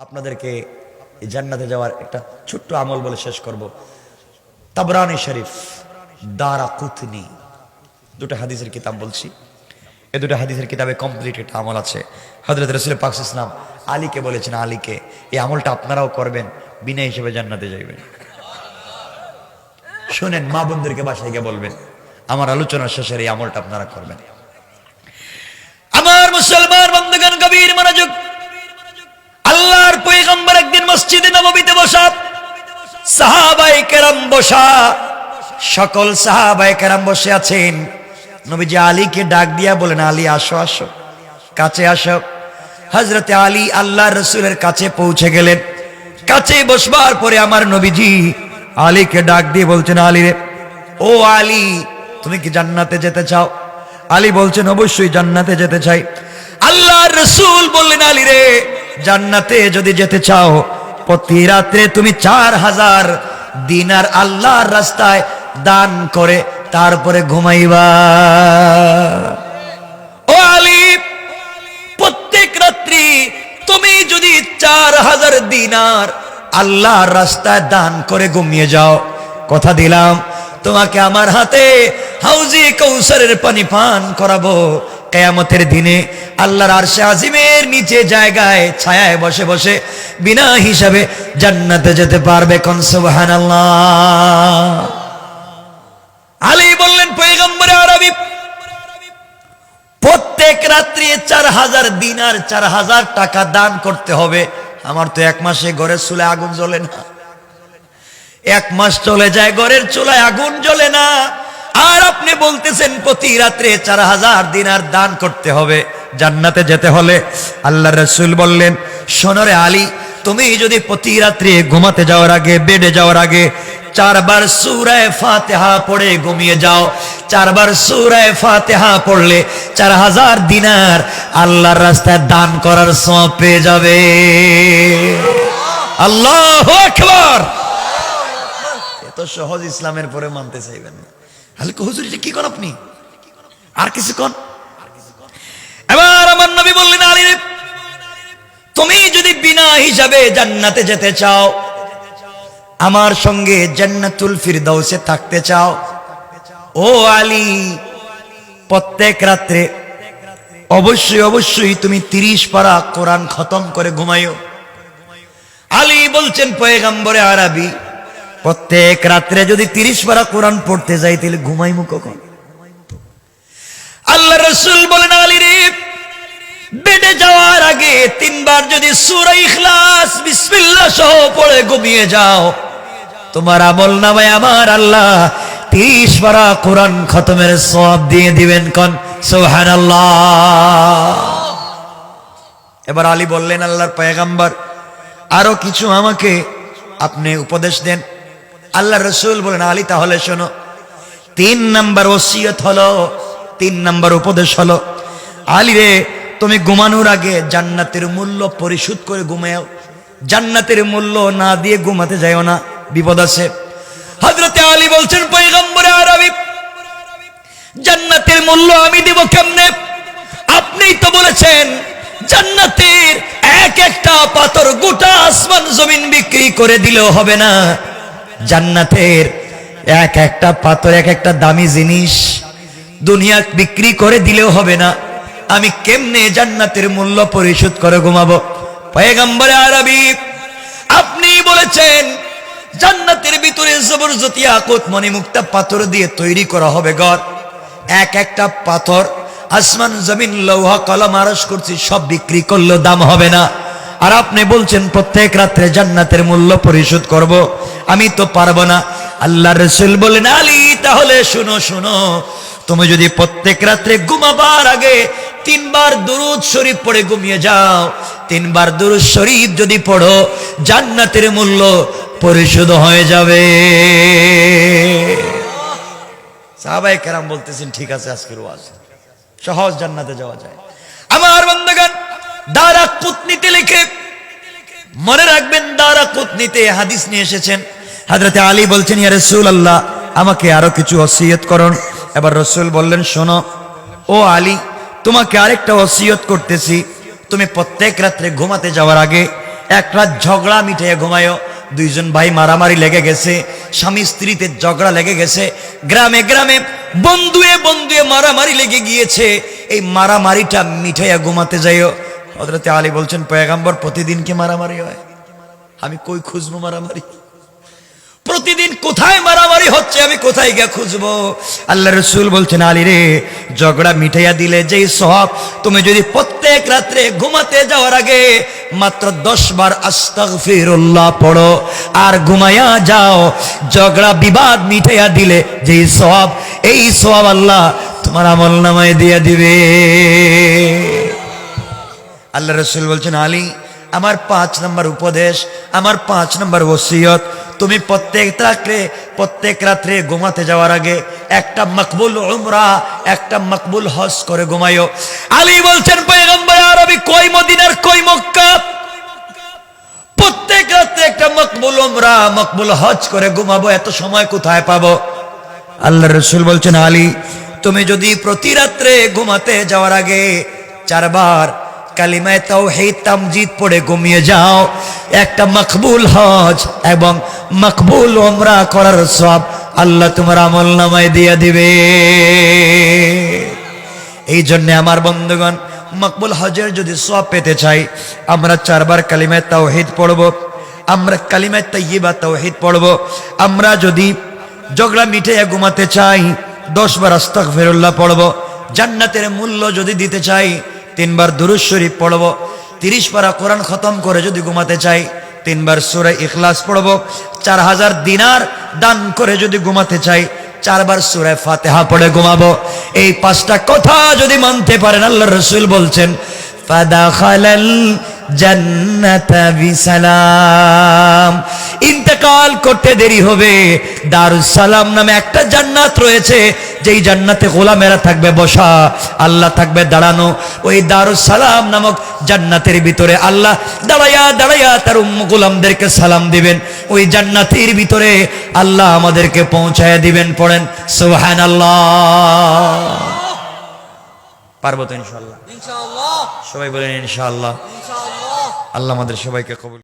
আপনাদেরকে এই জান্নাতে যাওয়ার একটা ছোট্ট আমল বলে শেষ করব। তাবরানী শরীফ, দারাকুতনি, দুটো হাদিসের কিতাব বলছি। এই দুটো হাদিসের কিতাবে কমপ্লিট একটা আমল আছে। হযরত রাসূল পাক সাল্লাল্লাহু আলাইহি ওয়াসাল্লাম আলীকে বলেছেন, আলীকে এই আমলটা আপনারাও করবেন, বিনা হিসেবে জান্নাতে যাইবেন। শুনেন, মা বোনদেরকে বাসায় গিয়ে বলবেন, আমার আলোচনার শেষের এই আমলটা আপনারা করবেন। আমার মুসলমান বন্ধুগণ, গভীর মনোযোগ। আল্লাহর পয়গম্বর একদিন মসজিদে নববীতে বসা, সাহাবায়ে কেরাম বসা, সকল সাহাবায়ে কেরাম বসে আছেন। নবীজি আলীকে ডাক দিয়া বলেন, আলী আসো আসো, কাছে আসো। হযরতে আলী আল্লাহর রাসূলের কাছে পৌঁছে গেলেন। কাছে বসবার পরে আমার নবীজি আলীকে ডাক দিয়ে বলছেন, আলী রে, ও আলী, তুমি কি জান্নাতে যেতে চাও? আলী বলছেন, অবশ্যই জান্নাতে যেতে চাই। আল্লাহর রাসূল বললেন, আলী রে, জান্নাতে যদি যেতে চাও, প্রতি রাত্রে তুমি 4000 দিনার আল্লাহর রাস্তায় দান করে তারপরে ঘুমাইবা। ও আলী, প্রত্যেক রাত্রি তুমি যদি 4000 দিনার আল্লাহর রাস্তায় দান করে ঘুমিয়ে যাও, কথা দিলাম তোমাকে আমার হাতে হাউজে কাউসারের পানি পান করাবো। কিয়ামতের দিনে আল্লাহর আরশে আজিমের নিচে জায়গায় ছায়ায় বসে বসে বিনা হিসাবে জান্নাতে যেতে পারবে। কোন সুবহানাল্লাহ। আলী বললেন, পয়গম্বরে আরবি, প্রত্যেক রাত্রি 4000 দিনার 4000 টাকা দান করতে হবে। আমার তো এক মাসে ঘরের চুলায় আগুন জ্বলে না, এক মাস চলে যায় ঘরের চুলায় আগুন জ্বলে না, আর আপনি বলতেছেন প্রতি রাত্রে 4000 দিনার দান করতে হবে জান্নাতে যেতে হলে। আল্লাহর রাসূল বললেন, শোনো রে আলী, তুমি যদি প্রতি রাত্রে ঘুমাতে যাওয়ার আগে, বেডে যাওয়ার আগে 4 বার সূরা ফাতিহা পড়ে ঘুমিয়ে যাও। 4 বার সূরা ফাতিহা পড়লে 4000 দিনার আল্লাহর রাস্তায় দান করার সওয়াব পেয়ে যাবে। আল্লাহু আকবার। এত সহজ ইসলামের পরে মানতে চাইবেন না। আলী কো, হুজুর এটা কি কোন আপনি? আর কিছু কোন। এবার আমার নবী বললেন, আলী রে, তুমি যদি বিনা হিসাবে জান্নাতে যেতে চাও, আমার সঙ্গে জান্নাতুল ফিরদাউসে থাকতে চাও, ও আলী, প্রত্যেক রাত্রে অবশ্যই অবশ্যই তুমি 30 পারা কোরআন খতম করে ঘুমাইও। আলী বলছেন, পয়গম্বরে আরবি, প্রত্যেক রাত্রে যদি 30 পারা কোরআন পড়তে যাই তাহলে ঘুমাইমু কখন? আল্লাহ রাসূল বলেন, আলী রে, বেডে যাওয়ার আগে 3 বার যদি সূরা ইখলাস বিসমিল্লাহ সহ পড়ে ঘুমিয়ে যাও, তোমার আমল নামায় আমার আল্লাহ 30 পারা কোরআন খতমের সওয়াব দিয়ে দিবেন। কোন সুবহানাল্লাহ। এবার আলী বললেন, আল্লাহর পয়গম্বর, আরো কিছু আমাকে আপনি উপদেশ দেন। আল্লাহর রাসূল বলেন, আলী তাহলে শোনো, 3 নাম্বার ওসিয়ত হলো, 3 নাম্বার উপদেশ হলো, আলী রে, তুমি ঘুমানোর আগে জান্নাতের মূল্য পরিশোধ করে ঘুমাও। জান্নাতের মূল্য না দিয়ে ঘুমাতে যাও না, বিপদ আছে। হযরতে আলী বলছেন, পয়গম্বরে আরবি, জান্নাতের মূল্য আমি দেব কেমনে? আপনিই তো বলেছেন জান্নাতের এক একটা পাথর গোটা আসমান জমিন বিক্রি করে দিলেও হবে না। জান্নাতের এক একটা পাথর এক একটা দামি জিনিস, দুনিয়া বিক্রি করে দিলেও হবে না। আমি কেমনে জান্নাতের মূল্য পরিশোধ করে ঘুমাবো? পয়গম্বরে আরবি, আপনি বলেছেন জান্নাতের ভিতরে জবরদস্তি ইয়াকুত মণিমুক্তা পাথর দিয়ে তৈরি করা হবে ঘর। এক একটা পাথর আসমান জমিন লৌহ কলম আরশ কুরসি সব বিক্রি করলেও দাম হবে না। আর আপনি বলছেন প্রত্যেক রাত্রে জান্নাতের মূল্য পরিশোধ করব, আমি তো পারবো না। আল্লাহর রাসূল বলেন, আলী তাহলে শুনো শুনো, তুমি যদি প্রত্যেক রাত্রে ঘুমাবার আগে 3 বার দুরূদ শরীফ পড়ে ঘুমিয়ে যাও, 3 বার দুরূদ শরীফ যদি পড়ো, জান্নাতের মূল্য পরিশোধ হয়ে যাবে। সাহাবায়ে কেরাম বলতেছেন, ঠিক আছে, আজকের ওয়াজ সহজ, জান্নাতে যাওয়া যায়। আমার বান্দাগণ, দারাকুতনিতে লিখে মনে রাখবেন, দারাকুতনিতে হাদিস নিয়ে এসেছেন। হযরতে আলী বলছেন, ইয়া রাসূলুল্লাহ, আমাকে আরো কিছু ওসিয়ত করুন। এবার রাসূল বললেন, শোনো ও আলী, তোমাকে আরেকটা ওসিয়ত করতেছি, তুমি প্রত্যেক রাত্রে ঘুমাতে যাওয়ার আগে এক রাত ঝগড়া মিটাইয়া ঘুমায়ো। দুইজন ভাই মারামারি লেগে গেছে, স্বামী স্ত্রীতে ঝগড়া লেগে গেছে, গ্রামে গ্রামে বন্ধুয়ে বন্ধুয়ে মারামারি লেগে গিয়েছে। এই মারামারিটা মিটাইয়া ঘুমাতে যাইও। হযরত আলী বলছেন, পয়গম্বর প্রতিদিন কি মারামারি হয়? আমি কই খুঁজবো মারামারি? প্রতিদিন কোথায় মারামারি হচ্ছে, আমি কোথায় গিয়ে খুঁজবো? আল্লাহ রাসূল বলছেন, আলী রে, ঝগড়া মিটাইয়া দিলে যেই সওয়াব, তুমি যদি প্রত্যেক রাত্রে ঘুমাতে যাওয়ার আগে মাত্র 10 বার আস্তাগফিরুল্লাহ পড়ো আর ঘুমায়া যাও, ঝগড়া বিবাদ মিটাইয়া দিলে যেই সওয়াব, এই সওয়াব আল্লাহ তোমার আমলনামায় দিয়ে দিবে। আল্লাহ রাসূল বলছেন, আলী, আমার 5 নম্বর উপদেশ, আমার 5 নম্বর ওসিয়ত, তুমি প্রত্যেক রাত্রে ঘুমাতে যাওয়ার আগে একটা মকবুল উমরা, একটা মকবুল হজ করে ঘুমাইও। আলী বলছেন, পয়গম্বর আরবি কই মদিনার কই মক্কা, প্রত্যেক রাত্রে একটা মকবুল উমরা মকবুল হজ করে ঘুমাবো, এত সময় কোথায় পাবো? আল্লাহ রাসূল বলছেন, আলী, তুমি যদি প্রতি রাত্রে ঘুমাতে যাওয়ার আগে 4 বার কালিমায়ে তাওহীদ তামজিদ পড়ে ঘুমিয়ে যাও, একটা মকবুল হজ এবং মকবুল উমরা করার সওয়াব আল্লাহ তোমার আমলনামায় দিয়ে দিবে। এই জন্য আমার বন্ধুগণ, মকবুল হজের যদি সওয়াব পেতে চাই, আমরা 4 বার কালিমায়ে তাওহীদ পড়ব, আমরা কালিমায়ে তাইয়্যিবা তাওহীদ পড়ব। আমরা যদি ঝগড়া মিটাইয়া ঘুমাতে চাই, 10 বার আস্তাগফিরুল্লাহ পড়ব। জান্নাতের মূল্য যদি দিতে চাই, 3 বার দুরূদ শরীফ পড়ব। 30 পারা কোরআন খতম করে যদি ঘুমাতে চাই, 3 বার সূরা ইখলাস পড়ব। 4000 দিনার দান করে যদি ঘুমাতে চাই, 4 বার সূরা ফাতিহা পড়ে ঘুমাবো। এই 5টা কথা যদি মানতে পারেন, আল্লাহর রাসূল বলছেন, ফাদাখালাল জান্নাতা বিসালাম, ইন্তেকাল করতে দেরি হবে, দারুস সালাম নামে একটা জান্নাত রয়েছে, যেই জান্নাতে গোলামেরা থাকবে বসা, আল্লাহ থাকবে দাঁড়ানো। ওই দারুস সালাম নামক জান্নাতের ভিতরে আল্লাহ দাঁড়াইয়া দাঁড়াইয়া তার গোলামদেরকে সালাম দিবেন। ওই জান্নাতের ভিতরে আল্লাহ আমাদেরকে পৌঁছায়া দিবেন। পড়েন সুবহানাল্লাহ। পারবো তো ইনশাআল্লাহ? ইনশাআল্লাহ। সবাই বলেন ইনশাআল্লাহ। ইনশাআল্লাহ। আল্লাহ আমাদের সবাইকে কবুল